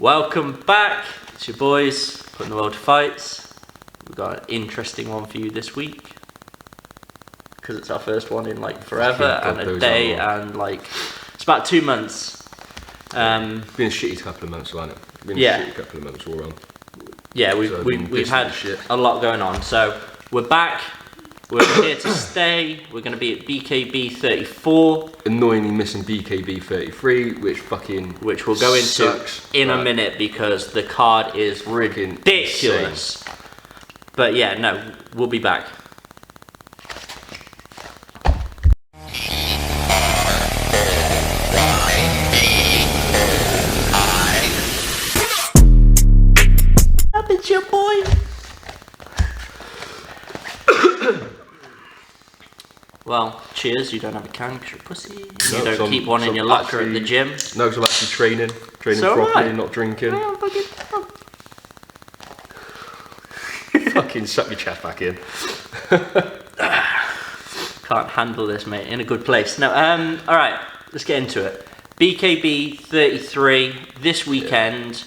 Welcome back. It's your boys putting the world to fights. We've got an interesting one for you this week because it's our first one in like forever and a day and like it's about 2 months. It's been a shitty couple of months, hasn't it? Been a shitty couple of months all around. Yeah, we've had a lot going on. So we're back. We're here to stay. We're going to be at BKB33. Annoyingly missing BKB33, which we'll go into in a minute because the card is ridiculous. Insane. But yeah, no, we'll be back. Up, it's your boy. Well, cheers, you don't have a can because you're a pussy. You don't keep one in your locker at the gym. No, because I'm actually training properly, not drinking. Fucking suck your chest back in. Can't handle this, mate. In a good place. No, alright, let's get into it. BKB33 this weekend.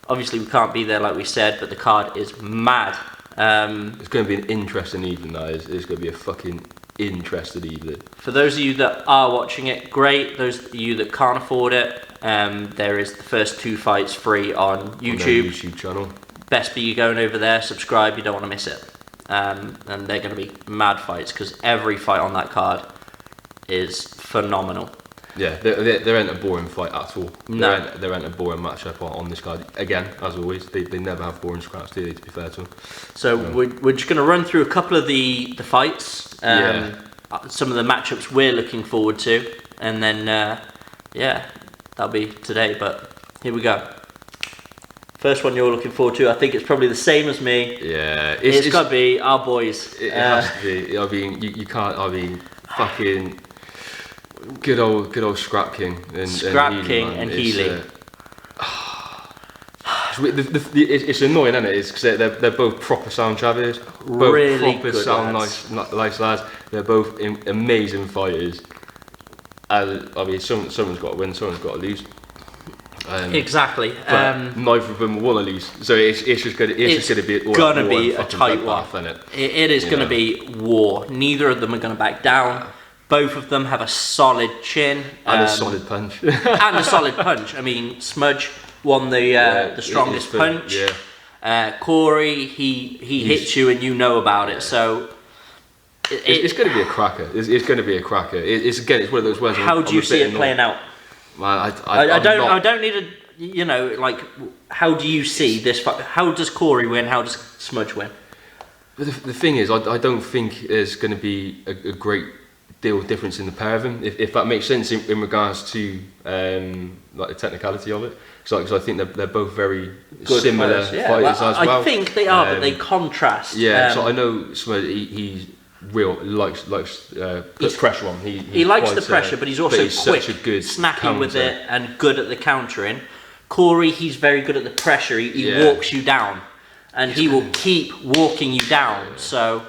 Obviously, we can't be there like we said, but the card is mad. It's going to be an interesting evening, that is. It's going to be a fucking interested evening. For those of you that are watching it, great. Those of you that can't afford it, there is the first 2 fights free on YouTube. On YouTube channel. Best be you going over there, subscribe, you don't want to miss it. And they're going to be mad fights because every fight on that card is phenomenal. Yeah, there ain't a boring fight at all. No. There ain't a boring matchup on this card. Again, as always, they never have boring scraps, do they, to be fair to them. So we're just going to run through a couple of the fights, some of the matchups we're looking forward to, and then, that'll be today, but here we go. First one you're looking forward to, I think it's probably the same as me. Yeah. It's got to be our boys. It has to be. I mean, you can't, fucking... Good old Scrap King and Healy. It's annoying, isn't it? It's because they're both proper sound chavvies, both really proper good sound lads. nice lads. They're both amazing fighters. And I mean, someone's got to win, someone's got to lose. Exactly. But neither of them want to lose, so it's just going to be a tight one. It is going to be war. Neither of them are going to back down. Both of them have a solid chin and a solid punch. I mean, Smudge won the strongest punch. Yeah. Corey, he hits you and you know about it. So it's going to be a cracker. It's going to be a cracker. It's one of those ones. How do you see it playing out? Man, I don't need a how do you see this fight? How does Corey win? How does Smudge win? The thing is, I don't think there's going to be a great deal of difference in the pair of them, if that makes sense in regards to like the technicality of it. Because I think they're both very good similar fighters as well. I think they are, but they contrast. Yeah, so I know Smudge, he likes puts pressure on. He likes the pressure, but he's also quick, such a good snappy counter with it, and good at the countering. Corey, he's very good at the pressure. He walks you down, and he will keep walking you down. So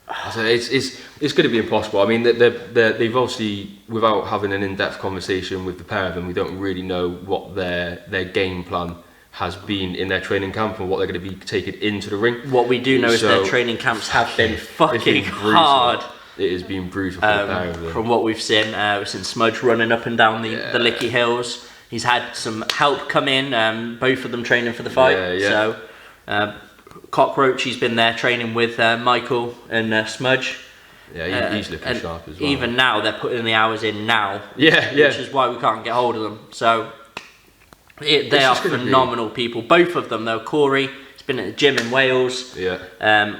it's going to be impossible. I mean, they've obviously, without having an in-depth conversation with the pair of them, we don't really know what their game plan has been in their training camp and what they're going to be taking into the ring. What we do know is their training camps have been fucking hard. It has been brutal for the pair of them. From what we've seen Smudge running up and down the Licky Hills. He's had some help come in, both of them training for the fight. So Cockroach, he's been there training with Michael and Smudge. Yeah, he's looking sharp as well. Even now, they're putting the hours in now. Which is why we can't get hold of them. So they are phenomenal people. Both of them, though. Corey, he's been at the gym in Wales.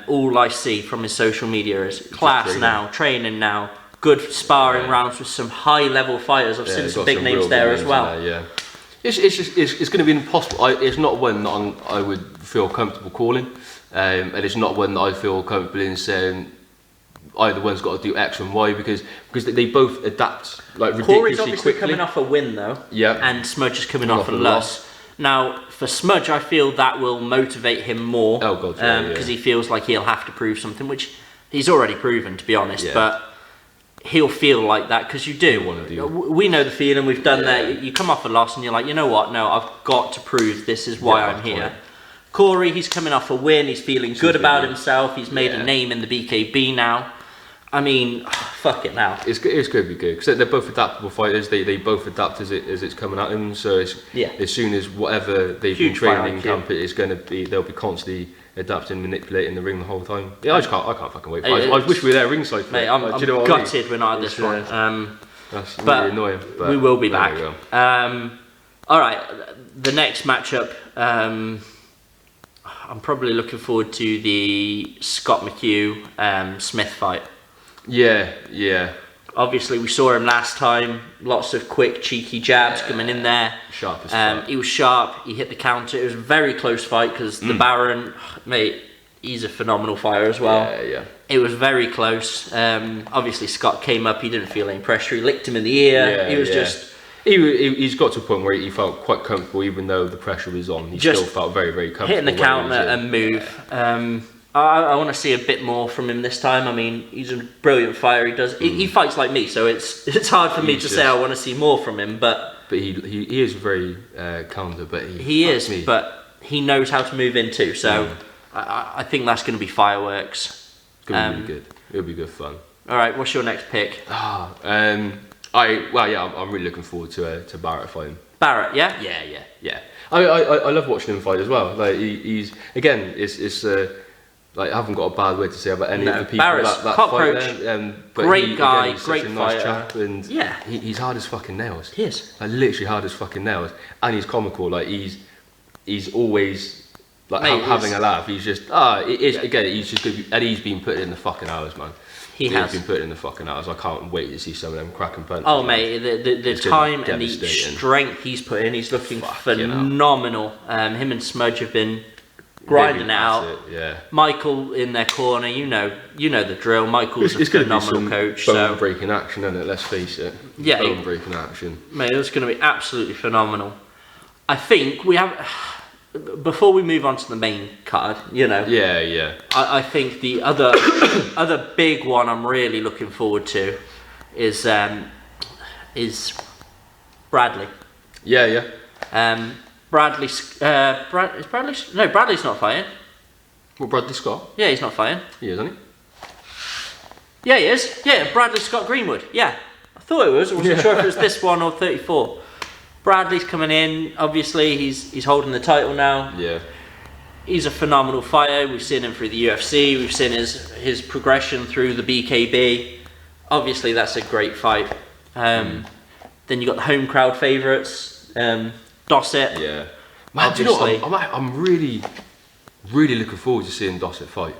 All I see from his social media is class now, training now, good sparring rounds with some high-level fighters. I've seen some big names there as well. It's going to be impossible. It's not one that I would feel comfortable calling, and it's not one that I feel comfortable in saying either one's got to do X and Y because they both adapt like ridiculously Corey's obviously quickly. coming off a win though, and Smudge is coming off a loss. Now for Smudge, I feel that will motivate him more. Oh god, because he feels like he'll have to prove something, which he's already proven, to be honest. But he'll feel like that, because you do. We know the feeling, we've done that. You come off a loss and you're like, you know what, no, I've got to prove this is why I'm here. Corey, he's coming off a win, he's feeling good about himself, he's made a name in the BKB now. I mean, fuck it now. It's going to be good, because they're both adaptable fighters, they both adapt as it's coming at them, so it's, as soon as whatever they've been training in camp, it's going to be, they'll be constantly adapting, manipulating the ring the whole time. Yeah, I can't fucking wait. I wish we were there ringside. Mate, I'm gutted we're not at this one. That's really annoying. But we will be back. All right, the next matchup. I'm probably looking forward to the Scott McHugh Smith fight. Yeah. Obviously, we saw him last time. Lots of quick, cheeky jabs coming in there. Sharp as fuck. He was sharp. He hit the counter. It was a very close fight, because the Baron, mate, he's a phenomenal fighter as well. Yeah. It was very close. Obviously, Scott came up. He didn't feel any pressure. He licked him in the ear. He was just... He's got to a point where he felt quite comfortable, even though the pressure was on. He still felt very, very comfortable. Hitting the counter and move. I want to see a bit more from him this time. I mean, he's a brilliant fighter. He fights like me, so it's hard for me to say I want to see more from him. But he is very counter. But but he knows how to move in too. So I think that's going to be fireworks. It's going to be good. It'll be good fun. All right, what's your next pick? I'm really looking forward to Barrett fighting. Barrett, yeah. Yeah. I love watching him fight as well. Like he's again, it's like, I haven't got a bad word to say about any of the people Barrett's that cockroach, fight there. But great guy, he's great such a nice fighter. chap, and he's hard as fucking nails. He is. Like, literally hard as fucking nails, and he's comical. Like he's always like having a laugh. He's just he's just good, and he's been putting in the fucking hours, man. He's been putting in the fucking hours. I can't wait to see some of them cracking punches. Oh mate, the time and the strength he's put in, he's looking phenomenal. Him and Smudge have been grinding it out. Michael in their corner, you know the drill. Michael's a phenomenal coach. Bone breaking action, isn't it? Let's face it. Yeah, bone breaking action. Mate, it's going to be absolutely phenomenal. I think we have. Before we move on to the main card, I think the other big one I'm really looking forward to is Bradley. Bradley's not fighting. Well, Bradley Scott? Yeah, he's not fighting. He is, isn't he? Yeah, he is. Yeah, Bradley Scott Greenwood. Yeah, I thought it was. I wasn't sure if it was this one or 34. Bradley's coming in. Obviously, he's holding the title now. Yeah. He's a phenomenal fighter. We've seen him through the UFC. We've seen his progression through the BKB. Obviously, that's a great fight. Then you got the home crowd favourites. Dossett. Yeah. Man, do you know what? I'm really looking forward to seeing Dossett fight.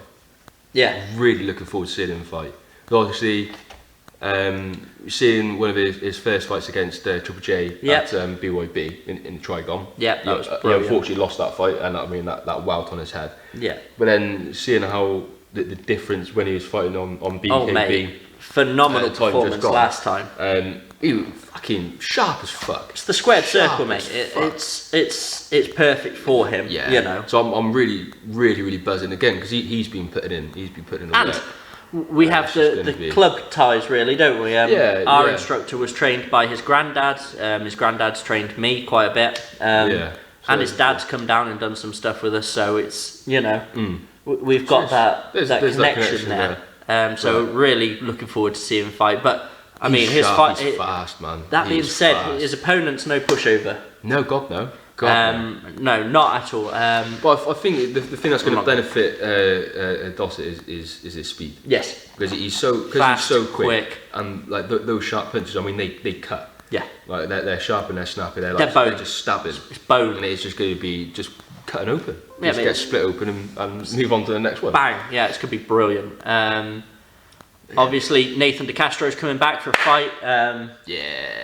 Yeah. Really looking forward to seeing him fight. Obviously, seeing one of his first fights against Triple J at BYB in the Trigon. Yeah, that was brilliant. He unfortunately lost that fight, and I mean that welt on his head. Yeah. But then seeing how the difference when he was fighting on BKB. Oh mate, phenomenal performance last time. He was fucking sharp as fuck. It's the squared circle, mate. It's perfect for him. Yeah. You know. So I'm really buzzing again, because he's been putting in. And we have the club ties, really, don't we? Our instructor was trained by his granddad. His granddad's trained me quite a bit. And his dad's come down and done some stuff with us. So it's we've got that connection there. So really looking forward to seeing him fight. But I mean, his fight. He's fast, man. That being said, his opponent's no pushover. No, God no. No, not at all. But I think the thing that's going to benefit Dossett is his speed. Yes, because he's so quick, and like those sharp punches. I mean, they cut. Yeah, like they're sharp and they're snappy. They're just stabbing. It's bone, and it's just going to be just cutting open. Yeah, just get split open and move on to the next one. Bang! Yeah, it's going to be brilliant. Obviously, Nathan DeCastro's coming back for a fight.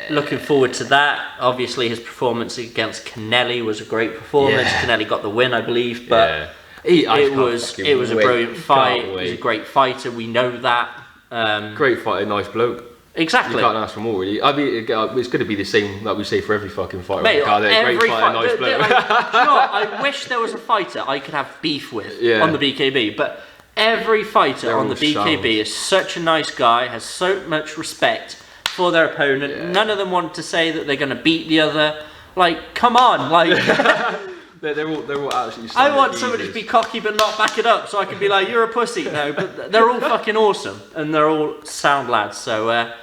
Looking forward to that. Obviously, his performance against Kennelly was a great performance. Kennelly got the win, I believe, but it was a brilliant fight. He's a great fighter. We know that. Great fighter, nice bloke. Exactly. You can't ask for more, really. I mean, it's going to be the same like we say for every fucking fighter. Mate, great fighter, nice bloke. I wish there was a fighter I could have beef with on the BKB, but Every fighter on the BKB is such a nice guy, has so much respect for their opponent. Yeah. None of them want to say that they're going to beat the other. Like, come on, like. they're all absolutely. I want somebody to be cocky but not back it up, so I can be like, "You're a pussy." No, but they're all fucking awesome, and they're all sound lads. So,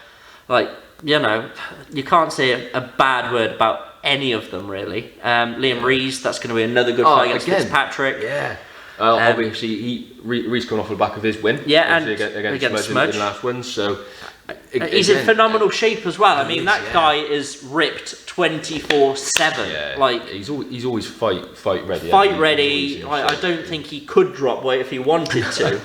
like, you know, you can't say a bad word about any of them really. Liam Rees, that's going to be another good fight against Fitzpatrick. Yeah. Obviously, Rees coming off the back of his win. Yeah, and against Smudge in the last win. So he's in phenomenal shape as well. I mean, that guy is ripped 24/7. Yeah, like he's always fight ready. Fight ready. I don't think he could drop weight if he wanted to.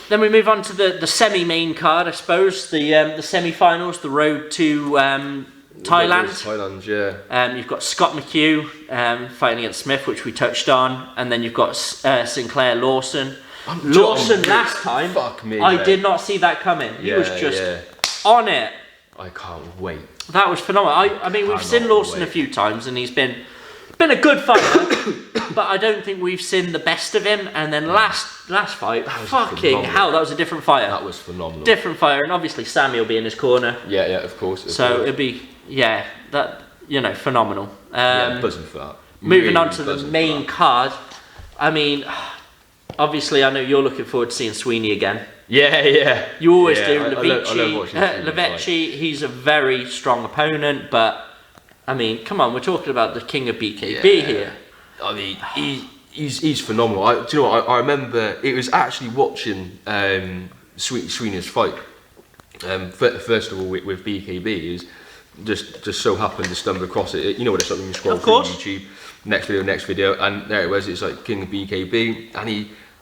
Then we move on to the semi-main card, I suppose. The semi-finals, the road to Thailand. Thailand, yeah. You've got Scott McHugh fighting against Smith, which we touched on, and then you've got Sinclair Lawson. Lawson last time, fuck me, I did not see that coming. He was just on it. I can't wait. That was phenomenal. I mean, we've seen Lawson a few times, and he's been a good fighter, but I don't think we've seen the best of him. And then last fight, fucking hell, that was a different fighter. That was phenomenal. Different fighter, and obviously Sammy will be in his corner. Yeah, of course. So it'd be that phenomenal. Buzzing for that. Moving on to the main card. I mean, obviously, I know you're looking forward to seeing Sweeney again. Yeah. You always do. I love watching Levici, he's a very strong opponent, but I mean, come on, we're talking about the king of BKB here. I mean, he's phenomenal. Do you know what? I remember it was actually watching Sweeney's fight. First of all, with BKB, is just so happened to stumble across it. You know what it's like when you scroll through YouTube. Next video, and there it was. It's like King of BKB, and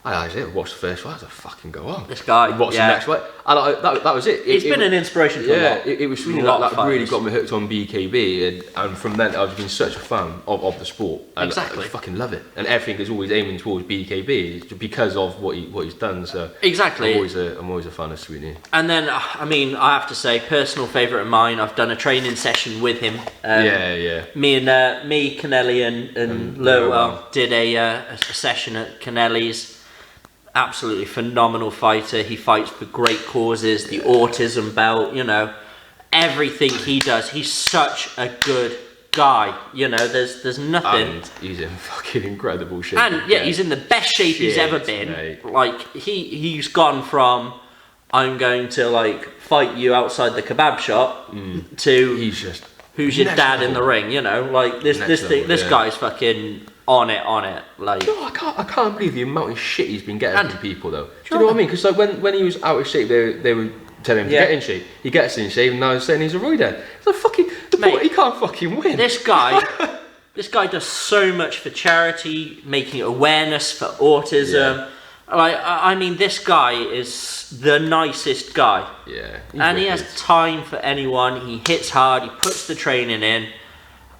I watched the first fight. I was like, fucking go on. This guy. Watched the next fight, and that was it. He's been an inspiration for a lot. It was really that really got me hooked on BKB, and from then I've been such a fan of the sport. And exactly. I fucking love it, and everything is always aiming towards BKB because of what he's done. So exactly. I'm always a fan of Sweeney. And then I mean, I have to say, personal favourite of mine. I've done a training session with him. Me, Kennelly, and Lowell did a session at Kennelly's. Absolutely phenomenal fighter. He fights for great causes. The autism belt, you know, everything he does. He's such a good guy. You know, there's nothing. And he's in fucking incredible shape. And he's in the best shape he's ever been. Mate. Like he's gone from I'm going to like fight you outside the kebab shop to he's just who's your dad in the ring. You know, like this guy's fucking. On it, like. No, I can't believe the amount of shit he's been getting from people though. Do you know what I mean? Because like when he was out of shape, they were telling him to get in shape. He gets in shape, and now they're saying he's a roider. It's like fucking he can't fucking win. This guy does so much for charity, making awareness for autism. Yeah. Like I mean, this guy is the nicest guy. Yeah, and he has time for anyone. He hits hard. He puts the training in.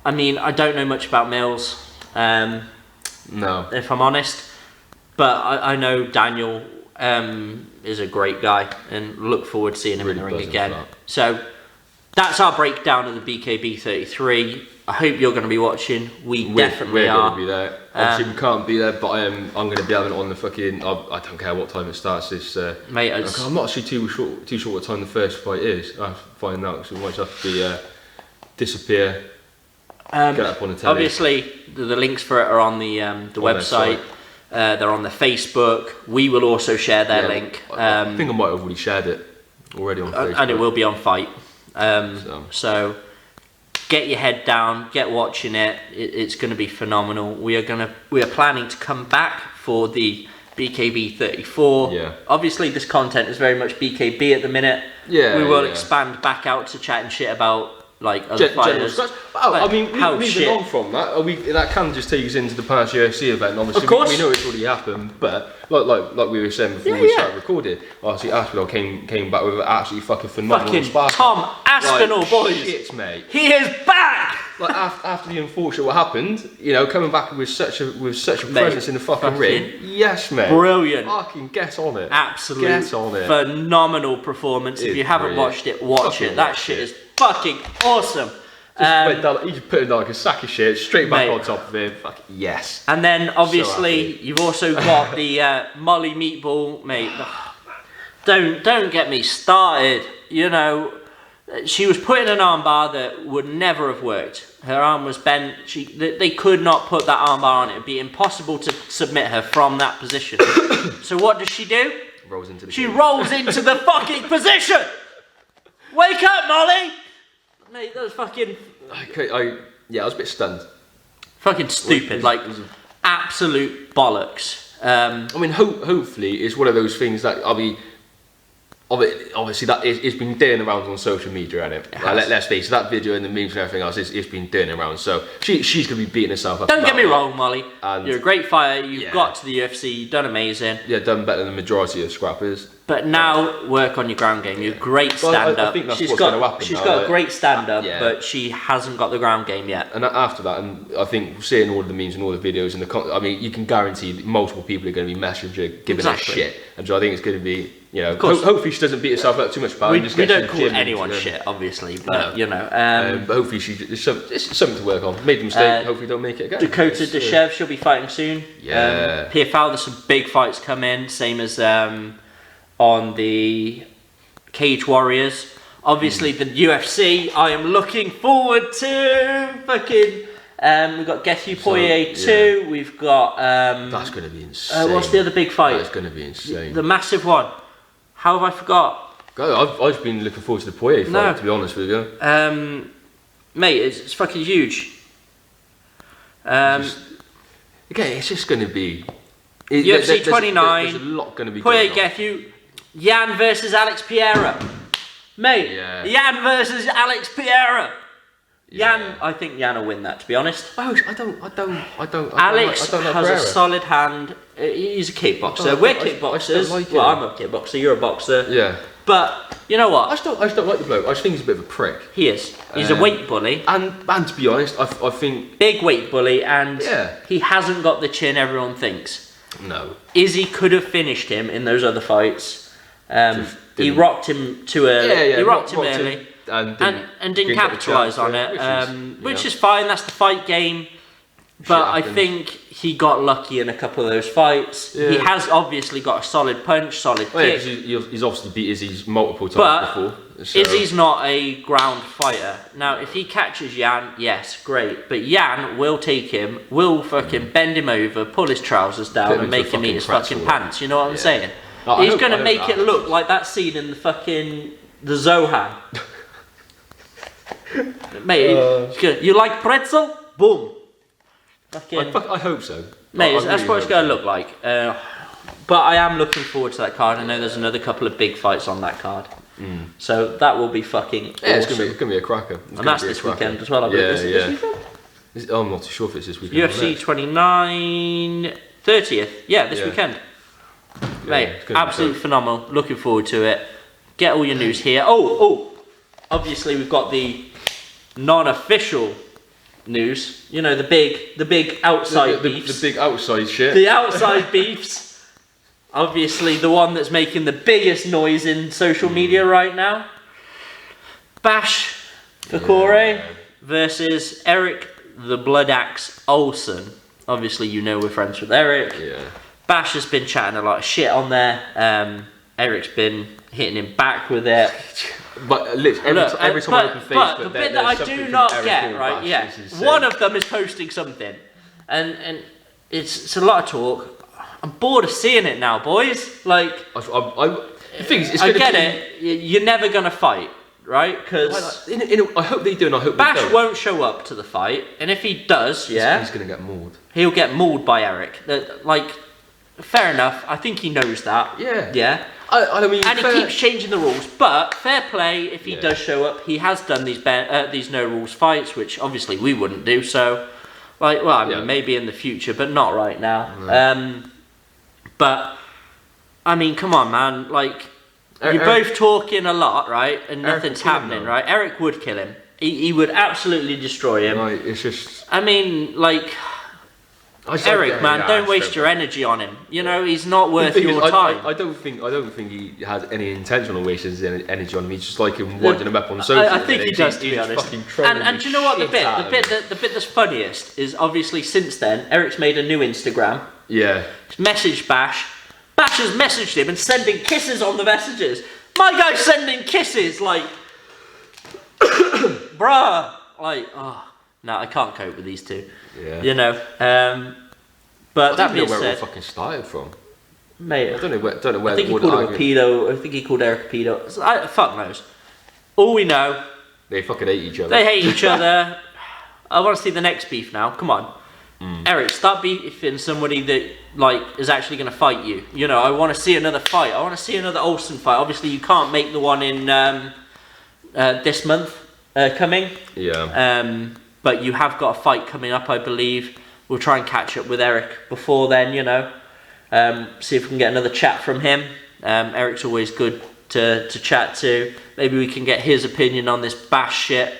I mean, I don't know much about Mills. No, if I'm honest, but I know Daniel is a great guy and look forward to seeing him in the ring again. So that's our breakdown of the BKB33. I hope you're going to be watching. We're definitely going to be there. Obviously we can't be there, but I'm going to be having it on the fucking. I don't care what time it starts. This mate, I'm not actually too sure what time the first fight is. I'll find out because it might have to be disappear. Get up on the telly. Obviously, the links for it are on the website. They're on the Facebook. We will also share their link. I think I might have already shared it on Facebook. And it will be on Fight. So get your head down, get watching it. It's going to be phenomenal. We are planning to come back for the BKB34. Yeah. Obviously, this content is very much BKB at the minute. Yeah. We will expand back out to chatting shit about. Like other fighters. I mean, moving on from that, that can just take us into the past UFC event. Obviously, of course. We know it's already happened, but like we were saying before we started recording, obviously Aspinall came back with an absolutely fucking phenomenal spark. Tom Aspinall, like, boys, shit, mate, he is back. Like after the unfortunate what happened, you know, coming back with such a presence in the fucking ring. Yes, mate. Brilliant. Fucking get on it. Absolutely. Get on it. Phenomenal performance. If you haven't watched it, watch it. That shit is fucking awesome. Went down, he just put it like a sack of shit straight back on top of him. Fuck yes. And then obviously you've also got the Molly Meatball, mate. Don't get me started. You know, she was put in an armbar that would never have worked. Her arm was bent. They could not put that armbar on it. It'd be impossible to submit her from that position. So what does she do? Rolls into the fucking position. Wake up, Molly! Mate, that was fucking... Okay, I was a bit stunned. Fucking stupid, like absolute bollocks. I mean, hopefully it's one of those things that obviously that it's been doing around on social media, hasn't it? Let's face it, that video and the memes and everything else, it's been doing around. So she's gonna be beating herself up. Don't get me wrong, Molly. You're a great fighter. You've got to the UFC. You've done amazing. Yeah, done better than the majority of scrappers. But now work on your ground game. You're a great stand up. I think that's what's going to happen. She's got a great stand up, but she hasn't got the ground game yet. And after that, and I think seeing all of the memes and all the videos and I mean, you can guarantee that multiple people are going to be messaging her, giving her shit. And so I think it's going to be, you know, hopefully she doesn't beat herself up too much. We don't call anyone shit, obviously, but you know. But hopefully it's something to work on. Made the mistake. Hopefully don't make it again. Dakota Dashev, she'll be fighting soon. Yeah. PFL, there's some big fights come in, same as on the Cage Warriors. Obviously the UFC, I am looking forward to fucking we've got Gethu Poirier 2, we've got that's going to be insane. what's the other big fight? That's going to be insane. The massive one. How have I forgot? I've been looking forward to the Poirier fight, to be honest with you. Mate, it's fucking huge. It's just going to be UFC 29. There's a lot going to be Poirier going on. Gethu. Jan versus Alex Pereira. Mate, Jan versus Alex Pereira. Jan, I think Jan will win that, to be honest. I don't. Alex I don't has a solid hand. He's a kickboxer. We're kickboxers. Well, I'm a kickboxer. You're a boxer. Yeah. But you know what? I just don't like the bloke. I just think he's a bit of a prick. He is. He's a weight bully. And to be honest, I think big weight bully, and he hasn't got the chin everyone thinks. No. Izzy could have finished him in those other fights. He rocked him too early. He rocked him early and didn't capitalise on it, which is fine. That's the fight game. But I think he got lucky in a couple of those fights. He has obviously got a solid punch, solid kick. He's obviously beat Izzy's multiple times before. So. Izzy's not a ground fighter. Now, if he catches Jan, yes, great. But Jan will take him, will fucking bend him over, pull his trousers down, and make him eat his fucking pants. You know what I'm saying? He's going to make it look like that scene in the Zohan. Mate, you like pretzel? Boom. I hope so. Mate, that's what it's going to look like. But I am looking forward to that card. I know there's another couple of big fights on that card. So that will be fucking awesome. It's going to be a cracker. And that's this weekend as well, I believe. This weekend? I'm not too sure if it's this weekend. UFC 29... 30th. Yeah, this weekend. Mate, absolutely phenomenal. Looking forward to it. Get all your news here. Obviously we've got the non-official news. You know, the big outside beefs. The big outside shit. The outside beefs. Obviously the one that's making the biggest noise in social media right now. Bash Fakore versus Eric the Blood Axe Olsen. Obviously you know we're friends with Eric. Yeah. Bash has been chatting a lot of shit on there. Eric's been hitting him back with it. But every time I open Facebook, but the bit that I do not get, right? Yeah, one of them is posting something, and it's a lot of talk. I'm bored of seeing it now, boys. Like, the thing is, I get it. You're never gonna fight, right? Because I hope they do, and I hope Bash won't show up to the fight, and if he does, he's gonna get mauled. He'll get mauled by Eric. Like. Fair enough. I think he knows that. Yeah. I mean, and he keeps changing the rules. But fair play if he does show up. He has done these no rules fights, which obviously we wouldn't do. So, maybe in the future, but not right now. But I mean, come on, man. Like you're both talking a lot, right? And nothing's happening, right? Eric would kill him. He would absolutely destroy him. Right. It's just. I mean, like. Eric, man, don't waste your energy on him. You know, he's not worth your time. I don't think he has any intention of wasting his energy on him. He's just like him winding him up on social. I think he does, to be honest. And do you know what? The bit that's funniest is obviously since then, Eric's made a new Instagram. Yeah. He's messaged Bash. Bash has messaged him and sending kisses on the messages. My guy's sending kisses, like, bruh, like, oh. No, I can't cope with these two. Yeah. You know. But that being said, where we fucking started from, mate. I don't know where. I think he called him a pedo. I think he called Eric a pedo. Fuck knows. All we know, they fucking hate each other. They hate each other. I want to see the next beef now. Come on, Eric, start beefing somebody that like is actually going to fight you. You know, I want to see another fight. I want to see another Olsen fight. Obviously, you can't make the one in this month coming. Yeah. But you have got a fight coming up, I believe. We'll try and catch up with Eric before then, you know. See if we can get another chat from him. Eric's always good to chat to. Maybe we can get his opinion on this Bash shit.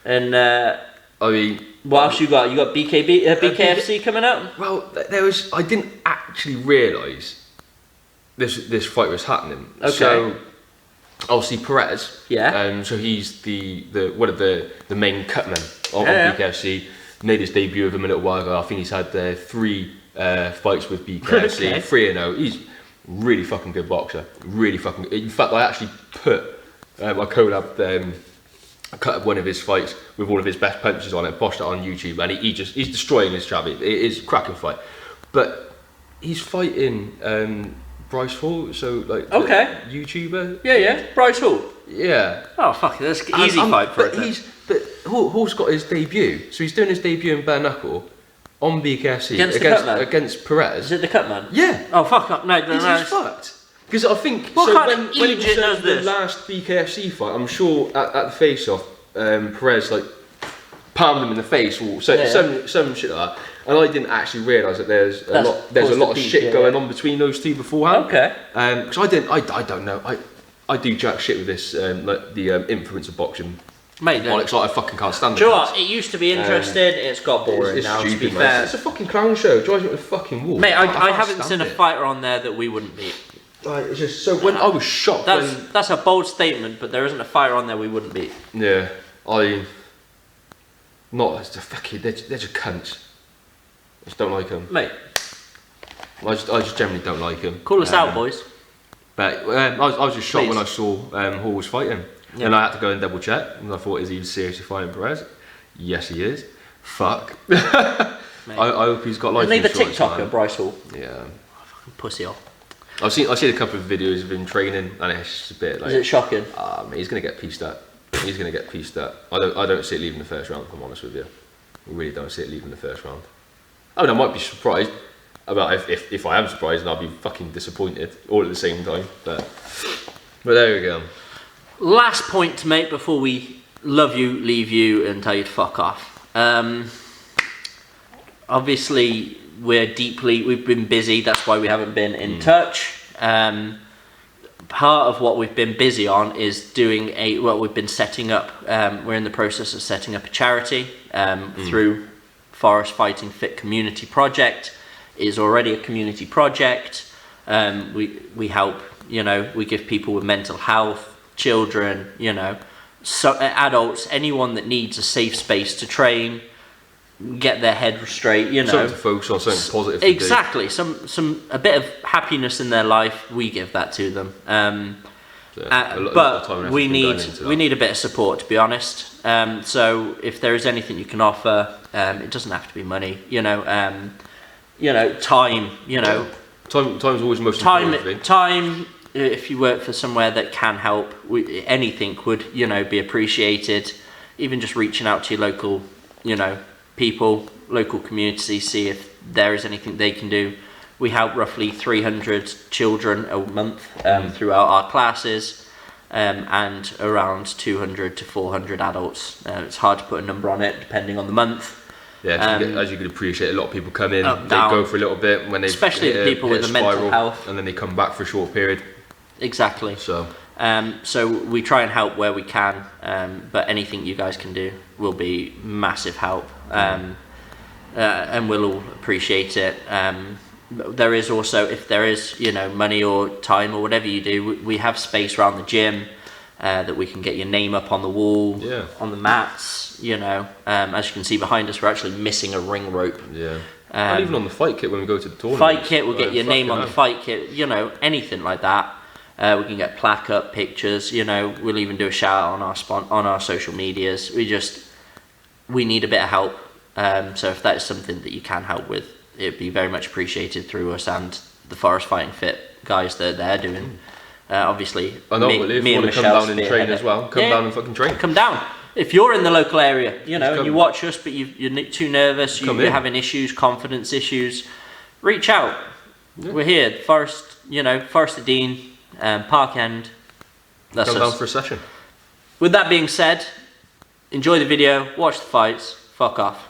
And I mean, what else you got? You got BKFC coming up? Well, I didn't actually realise this fight was happening. Okay. So obviously Perez. Yeah. So he's the one of the main cutmen of BKFC. Made his debut with him a little while ago. I think he's had 3 fights with BKFC, okay. 3-0. He's really fucking good boxer. Really fucking good. In fact, I actually put I cut up one of his fights with all of his best punches on it, posted it on YouTube, and he's destroying this chap. It is a cracking fight. But he's fighting Bryce Hall, so like YouTuber. Yeah, Bryce Hall. Yeah. Oh fuck, that's an easy fight for it. But Hall's got his debut, so he's doing his debut in bare knuckle on BKFC against Perez. Is it the Cutman? Yeah. Oh fuck up! No. He's fucked. Because I think when he was the last BKFC fight, I'm sure at the face-off, Perez like palmed him in the face or some shit like that. And I didn't actually realise that there's a lot of shit going on between those two beforehand. Okay. Because I don't know. I do jack shit with this like the influence of boxing. Mate, like I fucking can't stand it. Do you know what? It used to be interesting. It's got boring now. Stupid, to be fair, it's a fucking clown show. It drives me up the fucking wall. Mate, I haven't seen a fighter on there that we wouldn't beat. Right, it's just so when I was shocked. That's a bold statement, but there isn't a fighter on there we wouldn't beat. Yeah, not as the fucking. They're just cunts. I just don't like them, mate. I just generally don't like them. Call us out, boys. But I was just shocked when I saw Hall was fighting. Yeah. And I had to go and double check, and I thought, is he seriously fighting Perez? Yes, he is. Fuck. I hope he's got life insurance. Isn't he the TikToker, Bryce Hall? Yeah. Oh, fucking pussy off. I've seen a couple of videos of him training, and it's just a bit like. Is it shocking? Mate, he's gonna get pieced up. He's gonna get pieced up. I don't see it leaving the first round. If I'm honest with you, I really don't see it leaving the first round. I mean, I might be surprised. About if I am surprised, and I'll be fucking disappointed all at the same time. But there we go. Last point to make before we love you, leave you, and tell you to fuck off. Obviously, we've been busy, that's why we haven't been in touch. Part of what we've been busy on is doing we've been setting up, we're in the process of setting up a charity through Forest Fighting Fit Community Project. It is already a community project. We help, we give people with mental health, children, adults, anyone that needs a safe space to train, get their head straight, something to focus on, something positive. Exactly, a bit of happiness in their life. We give that to them. But we need a bit of support, to be honest. So if there is anything you can offer, it doesn't have to be money. Time. Time's always the most important thing. Time. If you work for somewhere that can help, anything would, be appreciated. Even just reaching out to your local, people, local community, see if there is anything they can do. We help roughly 300 children a month throughout our classes, and around 200 to 400 adults. It's hard to put a number on it, depending on the month. Yeah, as you can appreciate, a lot of people come in, they go for a little bit when they especially the people with the mental health, and then they come back for a short period. Exactly. So we try and help where we can, but anything you guys can do will be massive help. and we'll all appreciate it. There is also, if there is, you know, money or time or whatever you do, we have space around the gym that we can get your name up on the wall, on the mats, you know. As you can see behind us, we're actually missing a ring rope. Yeah. And even on the fight kit when we go to the tournament. Fight kit, we'll get your name on the fight kit, you know, anything like that. We can get plaque up, pictures, you know, we'll even do a shout out on our social medias. We need a bit of help. So if that is something that you can help with, it'd be very much appreciated through us and the Forest Fighting Fit guys that they're doing. Obviously, I know, but if you want to come down and train as well, come down and fucking train. Come down. If you're in the local area, you know, and you watch us, but you're too nervous, you're having issues, confidence issues, reach out. Yeah. We're here, Forest of Dean, Park End. That's come down for a session. With that being said, enjoy the video, watch the fights, fuck off.